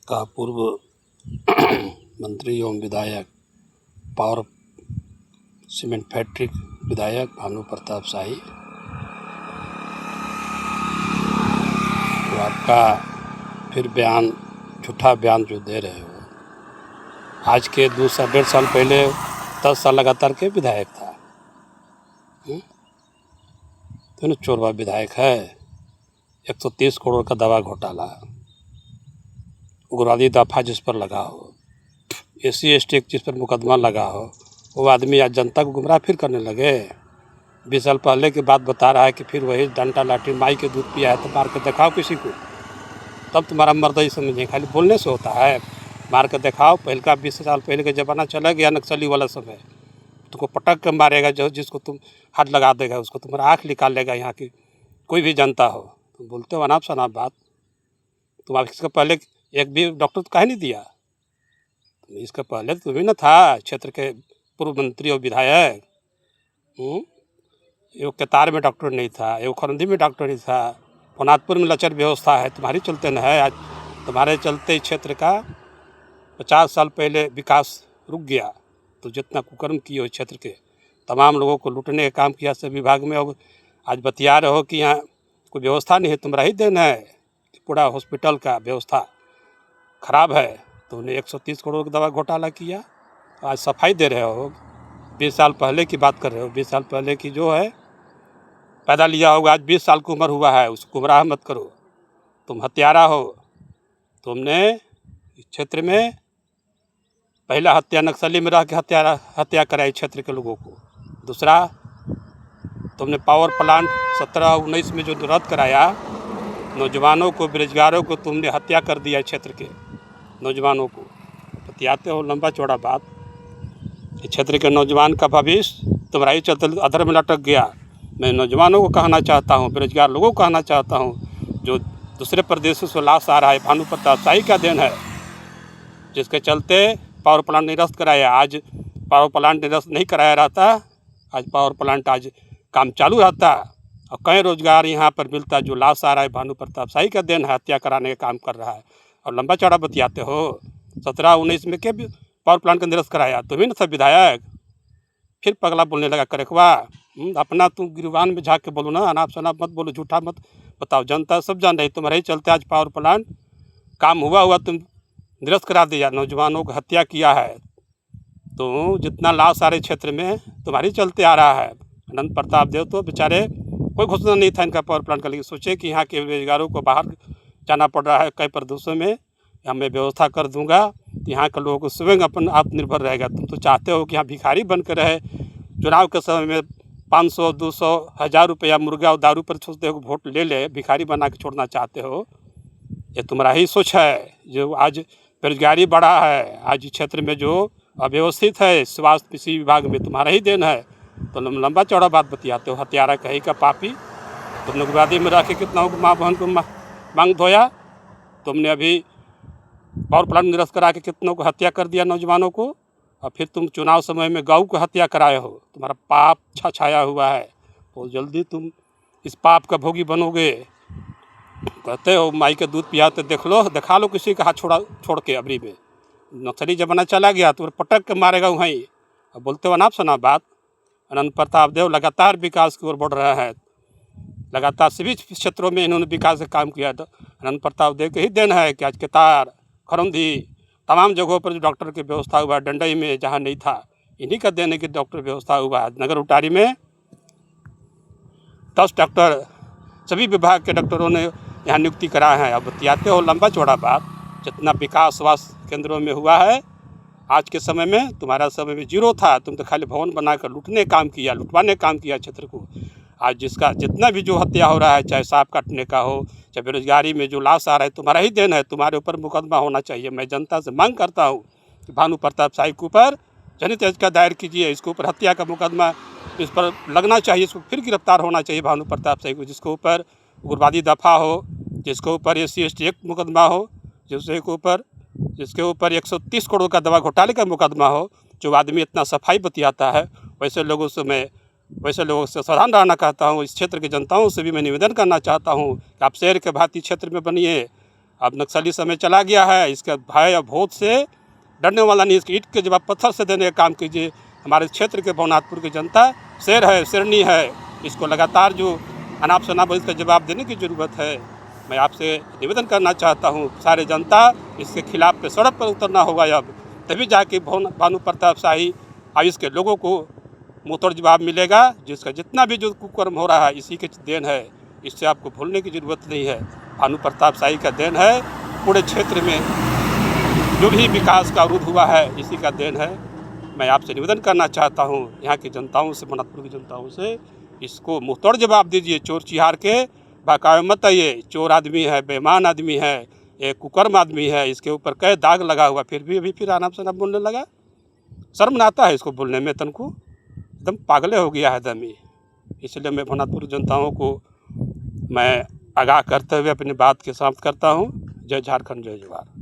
का पूर्व मंत्री एवं विधायक, पावर सीमेंट फैक्ट्री विधायक भानु प्रताप शाही, तो आपका फिर बयान, झूठा बयान जो दे रहे हो, आज के 2-1.5 साल पहले 10 साल लगातार के विधायक था, तो चोरवा विधायक है। 130 करोड़ का दवा घोटाला, उग्रवादी दफा जिस पर लगा हो, SC ST जिस पर मुकदमा लगा हो, वो आदमी आज जनता को गुमराह फिर करने लगे। 20 साल पहले की बात बता रहा है कि फिर वही डंडा लाठी, माई के दूध पिया है तो मार के दिखाओ किसी को, तब तुम्हारा मर्दई समझे। खाली बोलने से होता है? मार के दिखाओ। पहले का 20 साल पहले का ज़माना चला गया, नक्सली वाला समय। तुमको पटक के मारेगा, जो जिसको तुम हाथ लगा देगा उसको तुम्हारा आँख निकाल लेगा। यहाँ की कोई भी जनता हो, तुम बोलते हो अनाप शनाप बात। तुम इसके पहले एक भी डॉक्टर तो काहे नहीं दिया? इसके पहले तो भी न था क्षेत्र के पूर्व मंत्री और विधायक। एगो केतार में डॉक्टर नहीं था, एगो खरंदी में डॉक्टर नहीं था, पनातपुर में लचर व्यवस्था है, तुम्हारी चलते न है। आज तुम्हारे चलते क्षेत्र का 50 साल पहले विकास रुक गया। तो जितना कुकर्म किए हो क्षेत्र के तमाम लोगों को लूटने का काम किया सब विभाग में, और आज बतिया रहे हो कि यहाँ कोई व्यवस्था नहीं है। तुम्हारा ही देन है कि पूरा हॉस्पिटल का व्यवस्था खराब है। तो उन्हें 130 करोड़ का दवा घोटाला किया, आज सफाई दे रहे हो। 20 साल पहले की बात कर रहे हो। 20 साल पहले की जो है पैदा लिया होगा, आज 20 साल की उम्र हुआ है, उसको गुमराह मत करो। तुम हत्यारा हो। तुमने इस क्षेत्र में पहला हत्या नक्सली में रह के हत्या कराई क्षेत्र के लोगों को। दूसरा, तुमने पावर प्लांट 17-19 में जो रद्द कराया, नौजवानों को, बेरोजगारों को तुमने हत्या कर दिया। क्षेत्र के नौजवानों को बतियाते हो लंबा चौड़ा बात। क्षेत्र के नौजवान का भविष्य तुम्हारा ही चलते अधर में लटक गया। मैं नौजवानों को कहना चाहता हूँ, बेरोजगार लोगों को कहना चाहता हूँ, जो दूसरे प्रदेशों से लाश आ रहा है, भानु प्रताप शाही का देन है, जिसके चलते पावर प्लांट निरस्त कराया। आज पावर प्लांट निरस्त नहीं कराया रहता, आज पावर प्लांट आज काम चालू रहता और कई रोजगार यहाँ पर मिलता। जो लाश आ रहा है भानु प्रताप शाही का देन है, हत्या कराने का काम कर रहा है। और लंबा चौड़ा बतियाते हो। 17-19 में के पावर प्लांट का निरस्त कराया, तुम्ही न सब विधायक। फिर पगला बोलने लगा करेखवा। अपना तुम गिरवान में झाँक के बोलो ना, अनाप शनाप मत बोलो, झूठा मत बताओ। जनता सब जान रही तुम्हारे ही चलते आज पावर प्लांट काम हुआ तुम निरस्त करा दिया, नौजवानों को हत्या किया है। तो जितना लाश सारे क्षेत्र में तुम्हारी चलते आ रहा है। अनंत प्रताप देव तो बेचारे कोई घोषणा नहीं था इनका पावर प्लांट का, लेकिन सोचे कि यहाँ के बेरोजगारों को बाहर जाना पड़ रहा है कई प्रदेशों में, मैं व्यवस्था कर दूंगा, यहाँ के लोगों को स्वयं अपन आत्मनिर्भर रहेगा। तुम तो चाहते हो कि यहाँ भिखारी बन कर रहे। चुनाव के समय में 500, 200, 1000 रुपया मुर्गा और दारू पर सोचते हो वोट ले ले, भिखारी बना के छोड़ना चाहते हो। ये तुम्हारा ही सोच है। जो आज बेरोजगारी बढ़ा है, आज क्षेत्र में जो अव्यवस्थित है स्वास्थ्य किसी विभाग में, तुम्हारा ही देन है। तो लंबा चौड़ा बात बतियाते हो। हत्यारा कहीं का पापी। तुमने उग्रवादी में रह के कितना माँ बहन को मांग धोया। तुमने अभी पावर प्लांट निरस्त करा के कितनों को हत्या कर दिया नौजवानों को, और फिर तुम चुनाव समय में गौ को हत्या कराए हो। तुम्हारा पाप छाया हुआ है, बहुत जल्दी तुम इस पाप का भोगी बनोगे। कहते हो माई के दूध पियाते, देख लो, दिखा लो किसी का हाथ छोड़ के। अबरी में नक्सली जमाना चला गया तो पटक के मारेगा वहीं। अब बोलते हो अनाप शनाप बात। अनंत प्रताप देव लगातार विकास की ओर बढ़ रहा है, लगातार सभी क्षेत्रों में इन्होंने विकास का काम किया। अनंत प्रताप देव के ही देन है कि आज केतार, खरंदी, तमाम जगहों पर जो डॉक्टर की व्यवस्था हुआ, डंडई में जहाँ नहीं था, इन्हीं का देने की डॉक्टर व्यवस्था हुआ। नगर उटारी में 10 डॉक्टर सभी विभाग के डॉक्टरों ने यहाँ नियुक्ति करा है। अब बतियाते हो लंबा चौड़ा बात। जितना विकास स्वास्थ्य केंद्रों में हुआ है आज के समय में, तुम्हारा समय में जीरो था। तुम तो खाली भवन बनाकर लूटने काम किया, लुटवाने काम किया क्षेत्र को। आज जिसका जितना भी जो हत्या हो रहा है, चाहे सांप काटने का हो, चाहे बेरोजगारी में जो लाश आ रहा है, तुम्हारा ही देन है। तुम्हारे ऊपर मुकदमा होना चाहिए। मैं जनता से मांग करता हूँ कि भानु प्रताप शाही के ऊपर जनहित याचिका दायर कीजिए। इसके ऊपर हत्या का मुकदमा इस पर लगना चाहिए, इसको फिर गिरफ्तार होना चाहिए भानु प्रताप शाही को। जिसके ऊपर उग्रवादी दफा हो, जिसके ऊपर SC ST एक्ट मुकदमा हो, जिसके ऊपर 130 करोड़ का दवा घोटाले का मुकदमा हो। जो आदमी इतना सफाई बतियाता है, वैसे लोगों से सावधान रहना कहता हूँ। इस क्षेत्र की जनताओं से भी मैं निवेदन करना चाहता हूँ कि आप शहर के भांति क्षेत्र में बनिए, अब नक्सली समय चला गया है, इसका भय और भूत से डरने वाला नहीं। इसकी ईंट के जवाब पत्थर से देने का काम कीजिए। हमारे क्षेत्र के भवनाथपुर की जनता शेर है, शेरनी है। इसको लगातार जो अनाप शनाप इसका जवाब देने की ज़रूरत है। मैं आपसे निवेदन करना चाहता हूँ, सारे जनता इसके खिलाफ पे सड़क पर उतरना होगा अब, तभी जाके भानु प्रताप शाही और इसके लोगों को मुंहतोड़ जवाब मिलेगा। जिसका जितना भी जो कुकर्म हो रहा है इसी की देन है, इससे आपको भूलने की ज़रूरत नहीं है। भानु प्रताप शाही का देन है, पूरे क्षेत्र में जो भी विकास का अवरुद्ध हुआ है इसी का देन है। मैं आपसे निवेदन करना चाहता हूँ, यहाँ की जनताओं से, भवनाथपुर की जनताओं से, इसको मुंहतोड़ जवाब दीजिए। चोर चिहार के बहकावे मत आइए। चोर आदमी है, बेईमान आदमी है, एक कुकर्म आदमी है, इसके ऊपर कई दाग लगा हुआ, फिर भी अभी फिर आराम से बोलने लगा। शर्म ना आता है इसको बोलने में? तनको एकदम पागले हो गया है दमी। इसलिए मैं भवनाथपुर जनताओं को मैं आगाह करते हुए अपनी बात के समाप्त करता हूँ। जय झारखंड, जय जवाहर।